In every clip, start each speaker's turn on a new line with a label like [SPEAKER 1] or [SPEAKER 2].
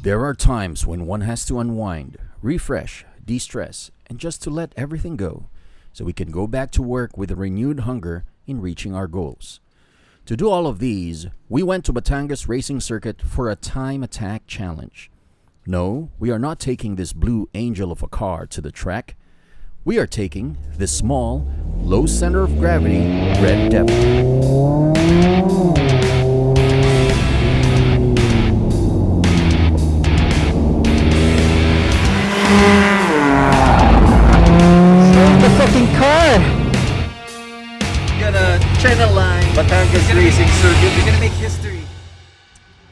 [SPEAKER 1] There are times when one has to unwind, refresh, de-stress, and just to let everything go so we can go back to work with a renewed hunger in reaching our goals. To do all of these, we went to Batangas Racing Circuit for a time attack challenge. No, we are not taking this blue angel of a car to the track. We are taking this small, low center of gravity red devil.
[SPEAKER 2] The fucking car!
[SPEAKER 1] Gonna channel Batangas Racing Circuit.
[SPEAKER 3] You're gonna make history.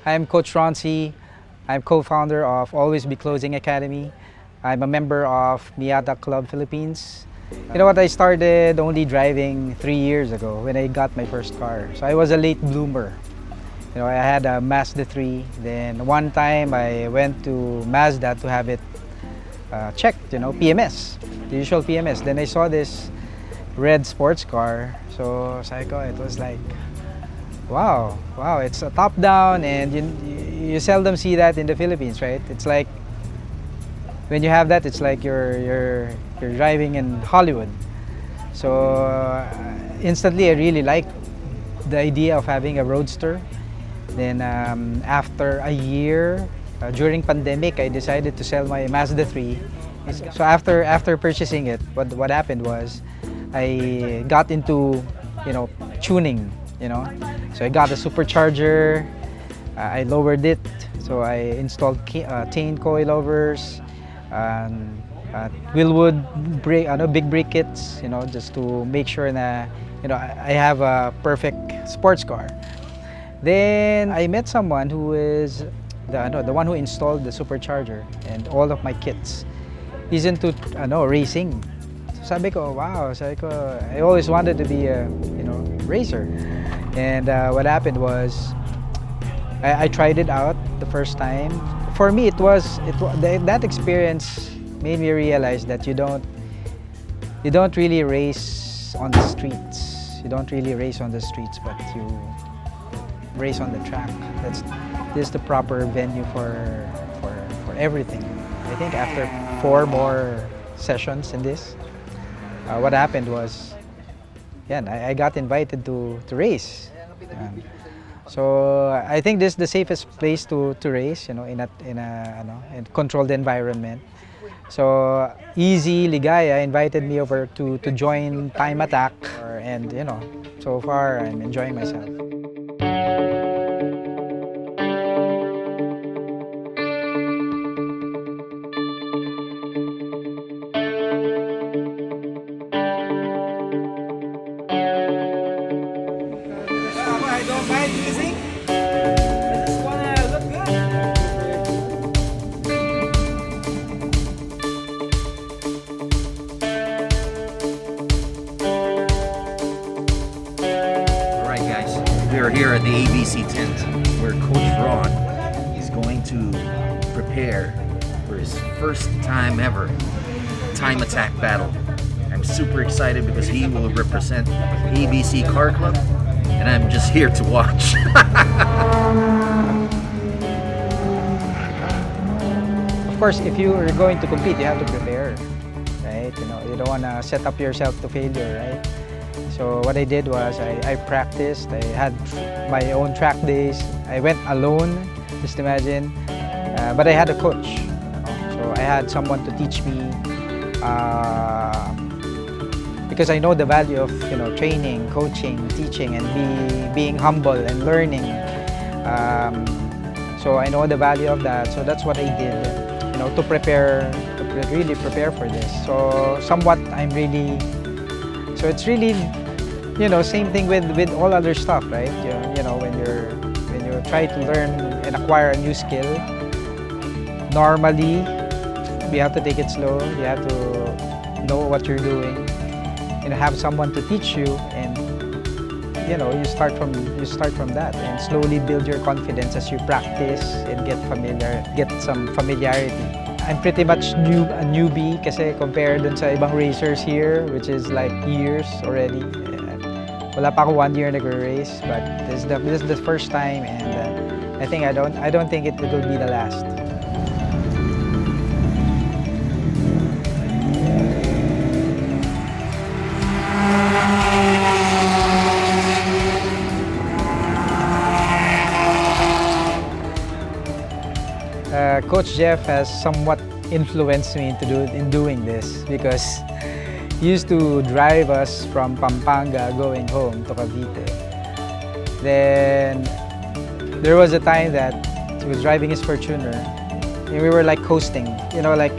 [SPEAKER 2] I'm Coach Ronjay. I'm co-founder of Always Be Closing Academy. I'm a member of Miata Club Philippines. You know what, I started only driving 3 years ago when I got my first car. So I was a late bloomer. You know, I had a Mazda 3. Then one time I went to Mazda to have it checked, you know, PMS, the usual PMS. Then I saw this red sports car. So it was like, wow, it's a top down, and you seldom see that in the Philippines, right? It's like when you have that, it's like you're driving in Hollywood. So instantly, I really liked the idea of having a roadster. Then after a year, during pandemic, I decided to sell my Mazda 3. So after purchasing it, what happened was I got into, you know, tuning, you know. So I got a supercharger, I lowered it, so I installed chain coilovers, Willwood brake, big brake kits, you know, just to make sure that, you know, I have a perfect sports car. Then I met someone who is the one who installed the supercharger and all of my kits. He's into racing. So sabi ko, wow, I always wanted to be a, you know, racer. And what happened was I tried it out the first time. For me, that experience made me realize that you don't really race on the streets. You don't really race on the streets, but you race on the track. This is the proper venue for everything. I think after 4 more sessions in this, what happened was, I got invited to race. So I think this is the safest place to race, you know, in a controlled environment. So EZ Ligaya invited me over to join Time Attack, and you know, so far I'm enjoying myself.
[SPEAKER 3] I don't mind using. I just wanna look good.
[SPEAKER 1] Alright guys, we are here at the ABC tent where Coach Ron is going to prepare for his first time ever time attack battle. I'm super excited because he will represent ABC Car Club, and I'm just here to watch.
[SPEAKER 2] Of course, if you are going to compete, you have to prepare, right? You know, you don't want to set up yourself to failure, right? So what I did was I practiced. I had my own track days. I went alone, just imagine, but I had a coach. You know? So I had someone to teach me. Because I know the value of, you know, training, coaching, teaching, and being humble and learning. So I know the value of that. So that's what I did, you know, to really prepare for this. So somewhat so it's really, you know, same thing with all other stuff, right? You know, when you try to learn and acquire a new skill, normally you have to take it slow. You have to know what you're doing. You know, have someone to teach you, and you know, you start from that, and slowly build your confidence as you practice and get some familiarity. I'm pretty much a newbie kasi compared dun sa ibang racers here, which is like years already. Wala pa ako 1 year nag-race, but this is the first time, and I don't think it will be the last. Coach Jeff has somewhat influenced me in doing this because he used to drive us from Pampanga going home to Cavite. Then there was a time that he was driving his Fortuner and we were like coasting, you know, like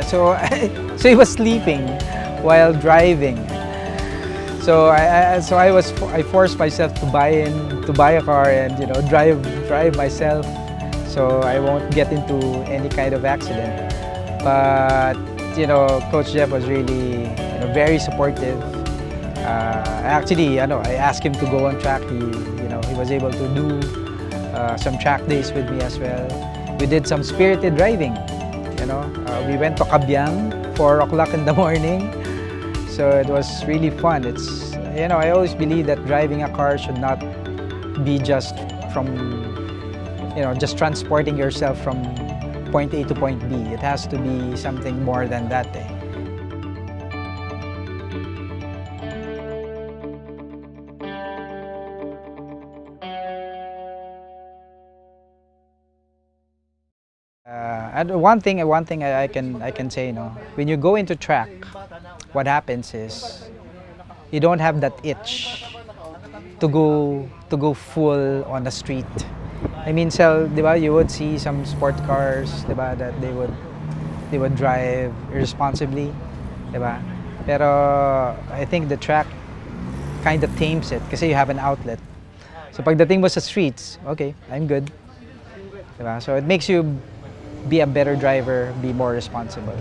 [SPEAKER 2] so so he was sleeping while driving. So I forced myself to buy a car and, you know, drive myself, so I won't get into any kind of accident. But, you know, Coach Jeff was really, you know, very supportive. Actually, I asked him to go on track. He was able to do some track days with me as well. We did some spirited driving. You know, we went to Cabiang, 4 o'clock in the morning. So it was really fun. It's, you know, I always believe that driving a car should not be just from, you know, just transporting yourself from point A to point B. It has to be something more than that. And one thing I can say, you know, when you go into track, what happens is you don't have that itch to go full on the street. I mean, diba, you would see some sport cars, diba, that they would drive irresponsibly, diba? Pero I think the track kind of tames it kasi you have an outlet. So pagdating mo sa streets, okay, I'm good, diba? So it makes you be a better driver, be more responsible.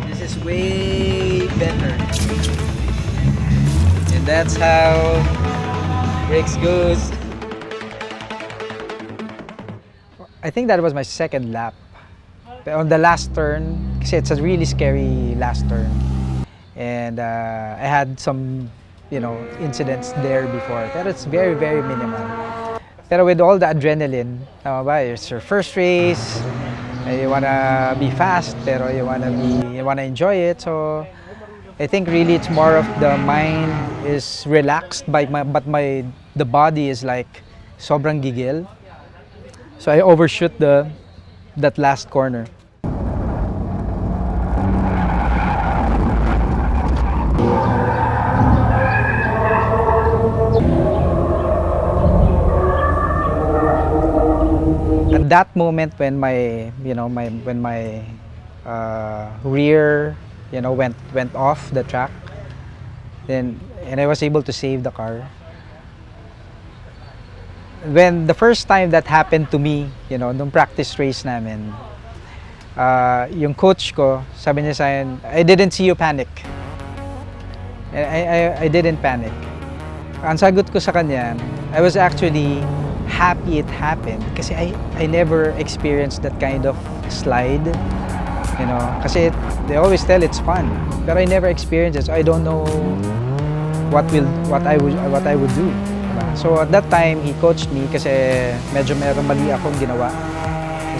[SPEAKER 2] This is way better. And that's how brakes goes. I think that was my second lap. But on the last turn, kasi it's a really scary last turn. And I had some, you know, incidents there before. But it's very, very minimal. Pero with all the adrenaline, it's your first race. You wanna be fast, pero you wanna enjoy it. So I think really it's more of the mind is relaxed, but the body is like sobrang gigil. So I overshoot that last corner. At that moment when my rear, you know, went off the track, and I was able to save the car. When the first time that happened to me, you know, nung practice race namin, yung coach ko, sabi niya sa akin, I didn't see you panic. I didn't panic. Ang sagot ko sa kanya, I was actually happy it happened kasi I never experienced that kind of slide, you know, kasi they always tell it's fun, but I never experienced it, so I don't know what I would do, diba? So at that time he coached me kasi medyo meron mali akong ginawa.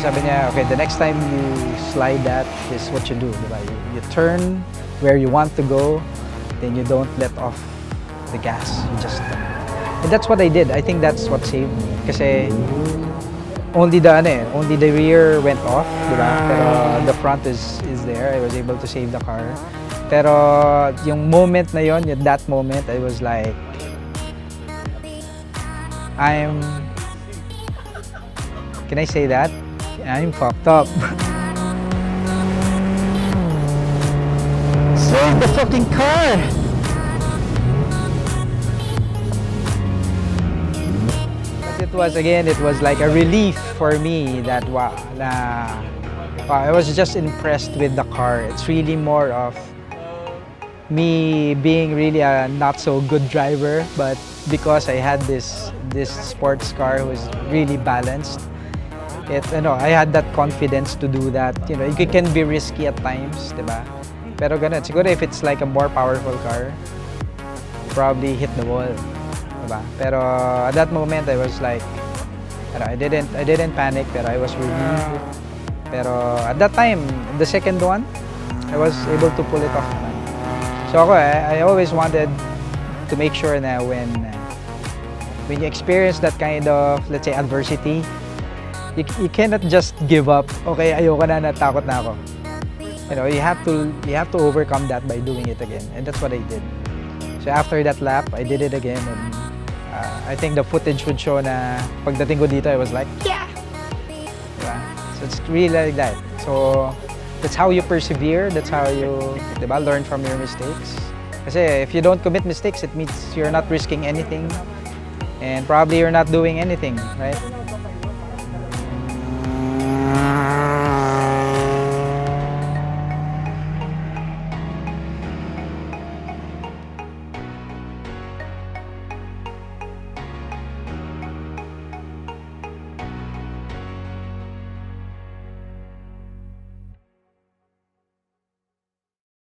[SPEAKER 2] So sabi niya, okay, the next time you slide that, this is what you do, diba? You turn where you want to go, then you don't let off the gas, you just and that's what I did. I think that's what saved me. Kasi only the rear went off, diba? Pero the front is there. I was able to save the car. Pero yung moment na yon, that moment, I was like, can I say that? I'm fucked up. Save the fucking car! It was like a relief for me that I was just impressed with the car. It's really more of me being really a not so good driver, but because I had this sports car was really balanced, I had that confidence to do that. It can be risky at times, diba? Pero ganun, siguro if it's like a more powerful car, probably hit the wall, diba? Pero at that moment I was like, I didn't panic, pero I was relieved. Pero at that time, the second one, I was able to pull it off naman. So ako, I always wanted to make sure na when you experience that kind of, let's say, adversity, you cannot just give up. Okay, ayoko na, natakot na ako. You have to overcome that by doing it again, and that's what I did. So after that lap, I did it again, and I think the footage would show na pagdating ko dito, I was like, yeah! Diba? So it's really like that. So that's how you persevere, that's how you, diba, learn from your mistakes. Kasi if you don't commit mistakes, it means you're not risking anything, and probably you're not doing anything, right?